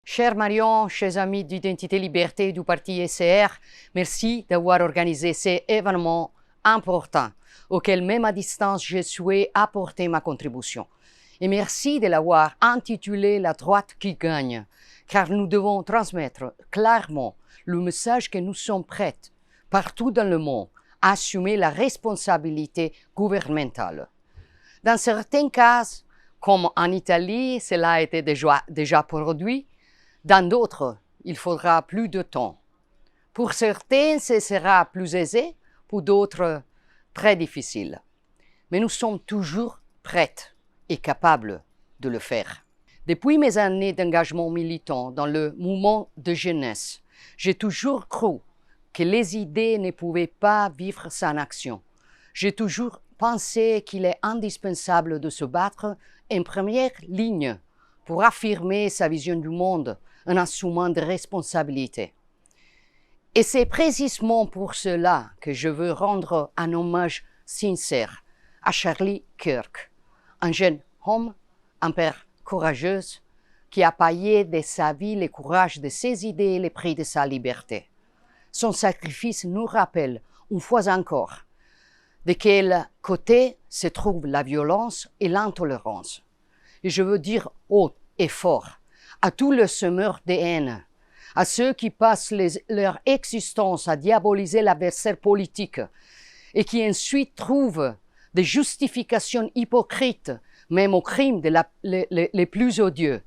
Cher Marion, chers amis d'Identité Liberté du parti ECR, merci d'avoir organisé cet événement important auquel même à distance je souhaite apporter ma contribution. Et merci de l'avoir intitulé La droite qui gagne, car nous devons transmettre clairement le message que nous sommes prêts, partout dans le monde, à assumer la responsabilité gouvernementale. Dans certains cas, comme en Italie, cela a été déjà produit. Dans d'autres, il faudra plus de temps. Pour certains, ce sera plus aisé, pour d'autres, très difficile. Mais nous sommes toujours prêts et capables de le faire. Depuis mes années d'engagement militant dans le mouvement de jeunesse, j'ai toujours cru que les idées ne pouvaient pas vivre sans action. J'ai toujours pensé qu'il est indispensable de se battre en première ligne pour affirmer sa vision du monde, en assumant des responsabilités. Et c'est précisément pour cela que je veux rendre un hommage sincère à Charlie Kirk, un jeune homme, un père courageux, qui a payé de sa vie le courage de ses idées et le prix de sa liberté. Son sacrifice nous rappelle, une fois encore, de quel côté se trouve la violence et l'intolérance. Et je veux dire haut et fort à tous les semeurs de haine, à ceux qui passent leur existence à diaboliser l'adversaire politique et qui ensuite trouvent des justifications hypocrites, même aux crimes les plus odieux.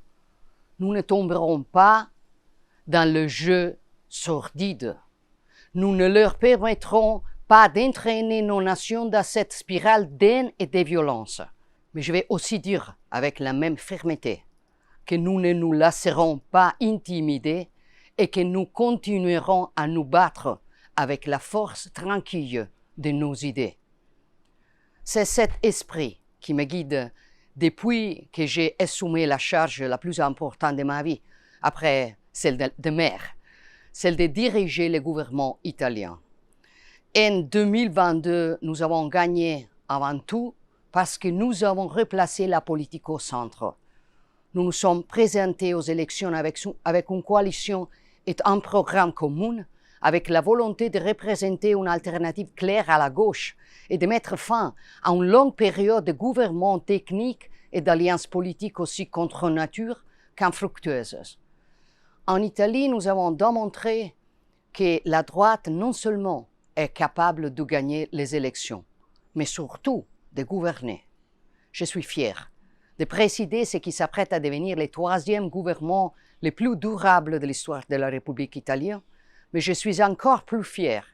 Nous ne tomberons pas dans le jeu sordide. Nous ne leur permettrons pas d'entraîner nos nations dans cette spirale d'haine et de violence. Mais je vais aussi dire avec la même fermeté que nous ne nous laisserons pas intimider et que nous continuerons à nous battre avec la force tranquille de nos idées. C'est cet esprit qui me guide depuis que j'ai assumé la charge la plus importante de ma vie, après celle de maire, celle de diriger le gouvernement italien. En 2022, nous avons gagné avant tout parce que nous avons replacé la politique au centre. Nous nous sommes présentés aux élections avec une coalition et un programme commun, avec la volonté de représenter une alternative claire à la gauche et de mettre fin à une longue période de gouvernement technique et d'alliances politiques aussi contre nature qu'infructueuses. En Italie, nous avons démontré que la droite non seulement est capable de gagner les élections, mais surtout de gouverner. Je suis fier de présider ce qui s'apprête à devenir le troisième gouvernement le plus durable de l'histoire de la République italienne, mais je suis encore plus fier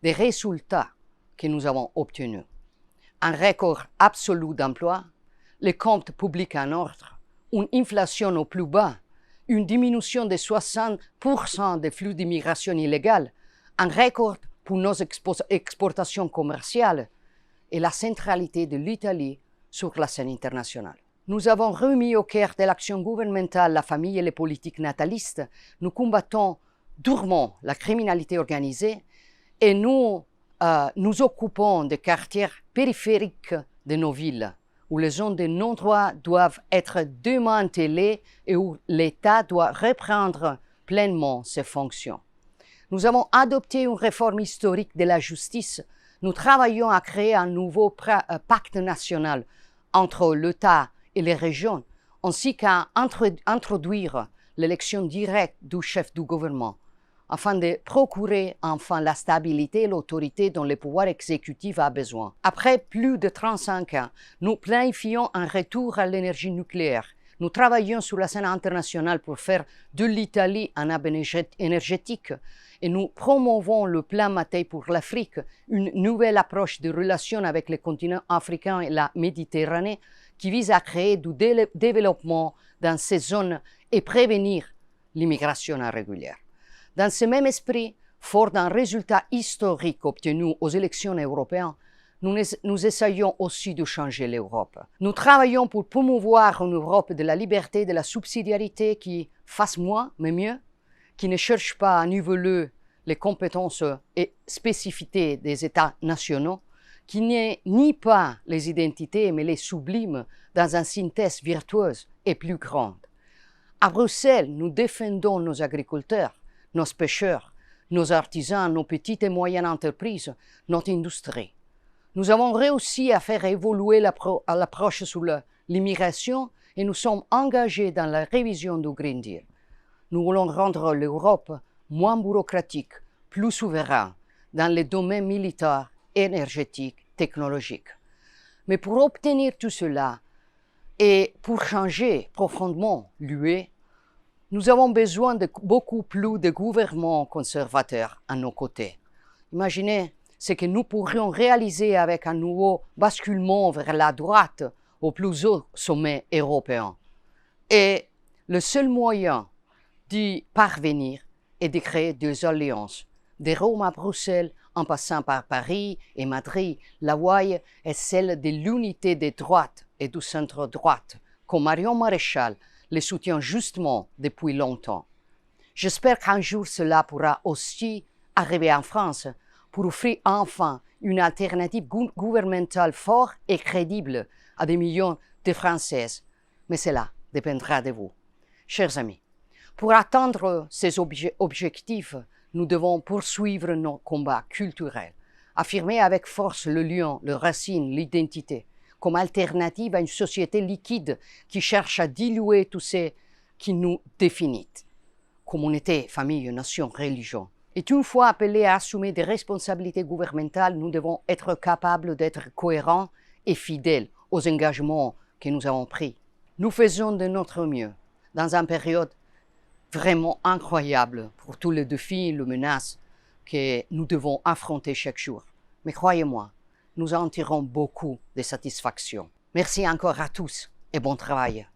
des résultats que nous avons obtenus. Un record absolu d'emploi, les comptes publics en ordre, une inflation au plus bas, une diminution de 60% des flux d'immigration illégale, un record pour nos exportations commerciales et la centralité de l'Italie sur la scène internationale. Nous avons remis au cœur de l'action gouvernementale la famille et les politiques natalistes. Nous combattons durement la criminalité organisée et nous nous occupons des quartiers périphériques de nos villes, où les zones de non-droit doivent être démantelées et où l'État doit reprendre pleinement ses fonctions. Nous avons adopté une réforme historique de la justice. Nous travaillons à créer un nouveau pacte national entre l'État et les régions, ainsi qu'à introduire l'élection directe du chef du gouvernement, afin de procurer enfin la stabilité et l'autorité dont le pouvoir exécutif a besoin. Après plus de 35 ans, nous planifions un retour à l'énergie nucléaire. Nous travaillons sur la scène internationale pour faire de l'Italie un hub énergétique et nous promouvons le plan Mattei pour l'Afrique, une nouvelle approche de relations avec le continent africain et la Méditerranée qui vise à créer du développement dans ces zones et prévenir l'immigration irrégulière. Dans ce même esprit, fort d'un résultat historique obtenu aux élections européennes, nous essayons aussi de changer l'Europe. Nous travaillons pour promouvoir une Europe de la liberté et de la subsidiarité qui fasse moins mais mieux, qui ne cherche pas à niveler les compétences et spécificités des États nationaux, qui nie pas les identités mais les sublime dans une synthèse virtueuse et plus grande. À Bruxelles, nous défendons nos agriculteurs, nos pêcheurs, nos artisans, nos petites et moyennes entreprises, notre industrie. Nous avons réussi à faire évoluer l'approche sur l'immigration et nous sommes engagés dans la révision du Green Deal. Nous voulons rendre l'Europe moins bureaucratique, plus souveraine dans les domaines militaires, énergétiques, technologiques. Mais pour obtenir tout cela et pour changer profondément l'UE, nous avons besoin de beaucoup plus de gouvernements conservateurs à nos côtés. Imaginez ce que nous pourrions réaliser avec un nouveau basculement vers la droite au plus haut sommet européen. Et le seul moyen d'y parvenir est de créer des alliances. De Rome à Bruxelles, en passant par Paris et Madrid, la voie est celle de l'unité des droites et du centre-droite, comme Marion Maréchal le soutient justement depuis longtemps. J'espère qu'un jour cela pourra aussi arriver en France pour offrir enfin une alternative gouvernementale forte et crédible à des millions de Françaises. Mais cela dépendra de vous. Chers amis, pour atteindre ces objectifs, nous devons poursuivre nos combats culturels, affirmer avec force le lien, les racines, l'identité, comme alternative à une société liquide qui cherche à diluer tout ce qui nous définit. Communauté, famille, nation, religion. Et une fois appelés à assumer des responsabilités gouvernementales, nous devons être capables d'être cohérents et fidèles aux engagements que nous avons pris. Nous faisons de notre mieux dans une période vraiment incroyable pour tous les défis et les menaces que nous devons affronter chaque jour. Mais croyez-moi, nous en tirons beaucoup de satisfaction. Merci encore à tous et bon travail.